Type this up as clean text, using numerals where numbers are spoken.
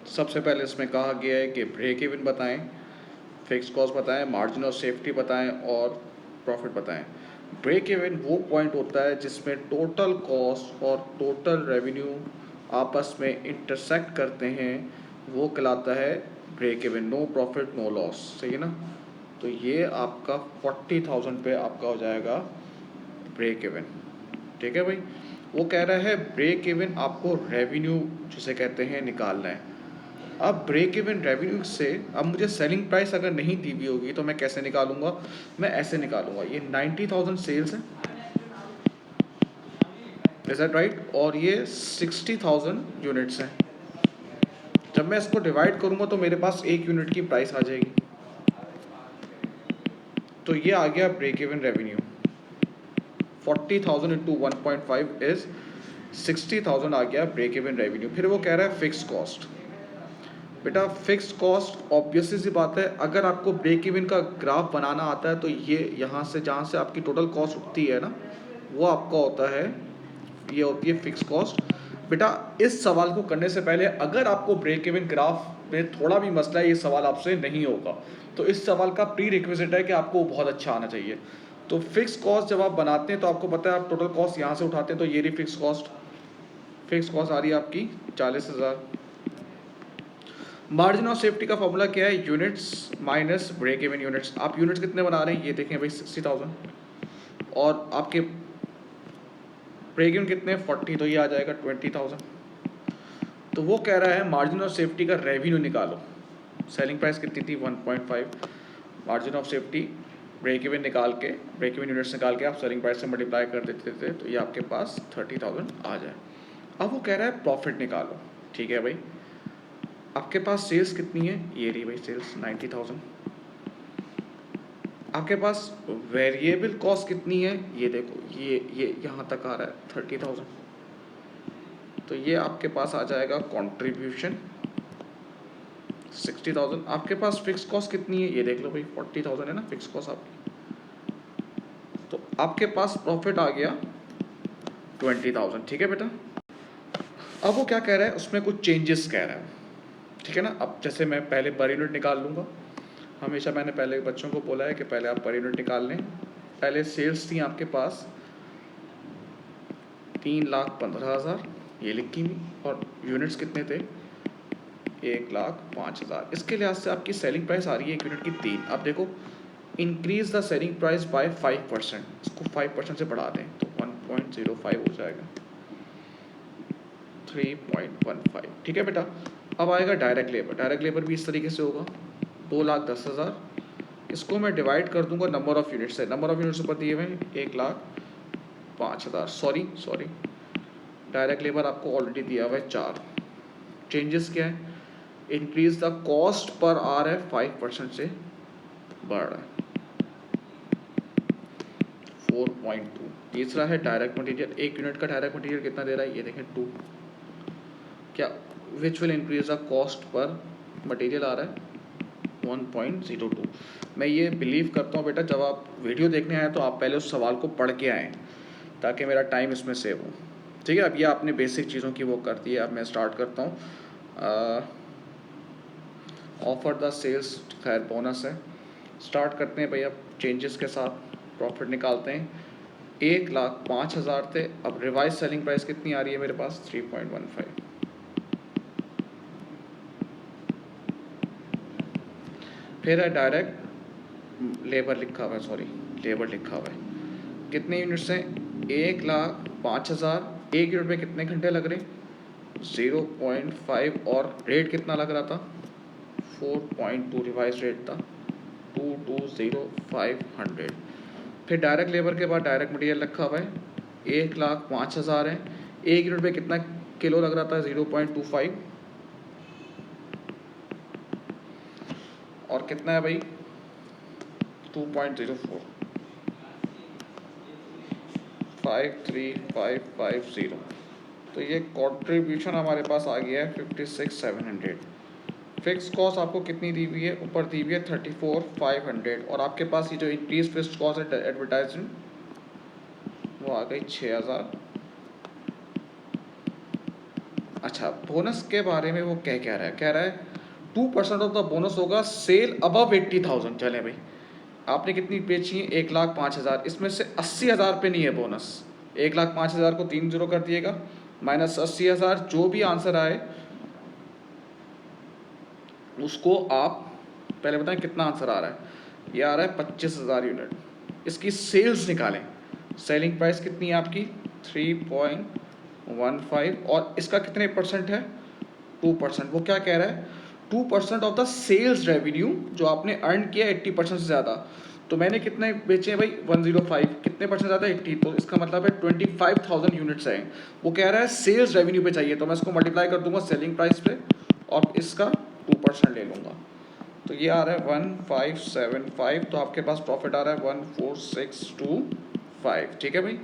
सबसे पहले इसमें कहा गया है कि ब्रेक इवन बताएं, फिक्स कॉस्ट बताएं, मार्जिन ऑफ सेफ्टी बताएं और प्रॉफिट बताएं। ब्रेक इवन वो पॉइंट होता है जिसमें टोटल कॉस्ट और टोटल रेवेन्यू आपस में इंटरसेक्ट करते हैं, वो कहलाता है break even. No profit no loss, सही है ना। तो ये आपका 40,000 पे आपका हो जाएगा ब्रेक इवन। ठीक है भाई। वो कह रहा है ब्रेक इवन आपको रेवेन्यू जिसे कहते हैं निकालना है। अब ब्रेक इवन रेवेन्यू से अब मुझे सेलिंग प्राइस अगर नहीं दी हुई होगी तो मैं कैसे निकालूंगा? मैं ऐसे निकालूंगा, ये 90,000 सेल्स है, इज दैट राइट? और ये 60,000 यूनिट्स हैं। जब मैं इसको डिवाइड करूंगा तो मेरे पास एक यूनिट की प्राइस आ जाएगी। तो ये आ गया break even revenue. 40,000 into 1.5 is 60,000 आ गया ब्रेक इवन रेवेन्यू। फिर वो कह रहा है फिक्स कॉस्ट। बेटा फिक्स कॉस्ट ऑब्वियसली सी बात है, अगर आपको ब्रेक इवन का ग्राफ बनाना आता है तो ये यहाँ से जहाँ से आपकी टोटल कॉस्ट उठती है ना, वो आपका होता है, ये होती है फिक्स कॉस्ट। बेटा इस सवाल को करने से पहले अगर आपको ब्रेक इवन ग्राफ में थोड़ा भी मसला है, ये सवाल आपसे नहीं होगा। तो इस सवाल का प्री रिक्विजिट है कि आपको बहुत अच्छा आना चाहिए। तो फिक्स कॉस्ट जब आप बनाते हैं तो आपको पता है आप टोटल कॉस्ट यहाँ से उठाते हैं, तो ये रही फिक्स कॉस्ट। फिक्स कॉस्ट आ रही है आपकी 40,000। मार्जिन ऑफ सेफ्टी का फॉर्मूला क्या है? Units minus break even units. आप यूनिट्स कितने बना रहे हैं ये देखें भाई, 60,000, और आपके ब्रेक इवन कितने 40, तो ये आ जाएगा 20,000। तो वो कह रहा है मार्जिन ऑफ सेफ्टी का रेवेन्यू निकालो। सेलिंग प्राइस कितनी थी 1.5, margin of safety break even निकाल के, ब्रेक इवन यूनिट्स निकाल के आप सेलिंग प्राइस से मल्टीप्लाई कर देते थे तो ये आपके पास 30,000 आ जाए। अब वो कह रहा है प्रॉफिट निकालो। ठीक है भाई, आपके पास सेल्स कितनी है? ये रही भाई सेल्स 90,000। आपके पास वेरिएबल कॉस्ट कितनी है? ये देखो, ये यहाँ तक आ रहा है 30,000। तो ये आपके पास आ जाएगा कंट्रीब्यूशन 60,000। आपके पास फिक्स कॉस्ट कितनी है? ये देख लो भाई 40,000 है ना फिक्स कॉस्ट आपकी। तो आपके पास प्रॉफिट आ गया 20,000। ठीक है बेटा। अब वो क्या कह रहा है, उसमें कुछ चेंजेस कह रहा है। ठीक है ना। अब जैसे मैं पहले पर यूनिट निकाल लूँगा, हमेशा मैंने पहले बच्चों को बोला है कि पहले आप पर यूनिट निकाल लें। पहले सेल्स थी आपके पास 3,15,000, ये लिखी हुई, और यूनिट्स कितने थे? 1,05,000। इसके लिहाज से आपकी सेलिंग प्राइस आ रही है एक यूनिट की 3। अब देखो, increase the selling price by 5%, इसको 5% से बढ़ा दें तो 1.05 हो जाएगा, 3.15। ठीक है बेटा। अब आएगा डायरेक्ट लेबर। डायरेक्ट लेबर भी इस तरीके से होगा 2,10,000। इसको मैं डिवाइड कर दूंगा नंबर ऑफ यूनिट्स है। नंबर ऑफ यूनिट्स ऊपर दिए हुए 1,05,000। सॉरी, डायरेक्ट लेबर आपको ऑलरेडी दिया हुआ है 4। चेंजेस क्या है? इंक्रीज द कॉस्ट पर आर है 5% से बढ़ रहा है 4.2। तीसरा है डायरेक्ट मटेरियल। एक यूनिट का डायरेक्ट मटेरियल कितना दे रहा है? ये देखें 2। क्या which will increase the cost per material आ रहा है 1.02। मैं ये बिलीव करता हूँ बेटा, जब आप वीडियो देखने आए तो आप पहले उस सवाल को पढ़ के आएँ ताकि मेरा टाइम इसमें सेव हो। ठीक है। अब ये आपने बेसिक चीज़ों की वो कर दी है। अब मैं स्टार्ट करता हूँ। ऑफर द सेल्स, खैर बोनस है। स्टार्ट करते हैं भाई अब चेंजेस के साथ। प्रॉफिट निकालते हैं। 1,05,000 थे, अब रिवाइज सेलिंग प्राइस कितनी आ रही है मेरे पास? 3.15। फिर है डायरेक्ट लेबर लिखा हुआ है, सॉरी लेबर लिखा हुआ है। कितने यूनिट्स हैं? 1,05,000। एक यूनिट में कितने घंटे लग रहे? 0.5। और रेट कितना लग रहा था? 4.2 रिवाइज रेट था 2,205,100। फिर डायरेक्ट लेबर के बाद डायरेक्ट मटेरियल रखा हुआ है 1,05,000 है। एक यूनिट में कितना किलो लग रहा था? 0.25। और कितना है भाई? 2.04, 53550। तो ये कंट्रीब्यूशन हमारे पास आ गया है 56,700। फिक्स कॉस्ट आपको कितनी दी हुई है? ऊपर दी हुई है 34,500। और आपके पास ये जो इंक्रीज फिक्स कॉस्ट है एडवर्टाइजमेंट, वो आ गई 6,000। अच्छा, बोनस के बारे में वो कह रहा है, कह रहा है 2% ऑफ द बोनस होगा सेल अबव 80,000। चले भाई, आपने कितनी बेची है? 1,05,000, इसमें से 80,000 पे नहीं है बोनस। 1,05,000 को 3 जीरो कर दिएगा, माइनस 80,000, जो भी आंसर आए उसको आप पहले बताएं कितना आंसर आ रहा है। ये आ रहा है 25,000 यूनिट। इसकी सेल्स निकालें, सेलिंग प्राइस कितनी है आपकी? 3.15, और इसका कितने परसेंट है? 2%। वो क्या कह रहा है? 2% ऑफ द सेल्स रेवेन्यू जो आपने अर्न किया 80% से ज़्यादा। तो मैंने कितने बेचे हैं भाई? 105। कितने परसेंट ज़्यादा? 80। तो इसका मतलब है 25,000 यूनिट्स हैं। वो कह रहा है सेल्स रेवेन्यू पे चाहिए, तो मैं इसको मल्टीप्लाई कर दूंगा सेलिंग प्राइस पे और इसका 2% ले लूँगा। तो ये आ रहा है 1575। तो आपके पास प्रॉफिट आ रहा है 14,625। ठीक है भाई।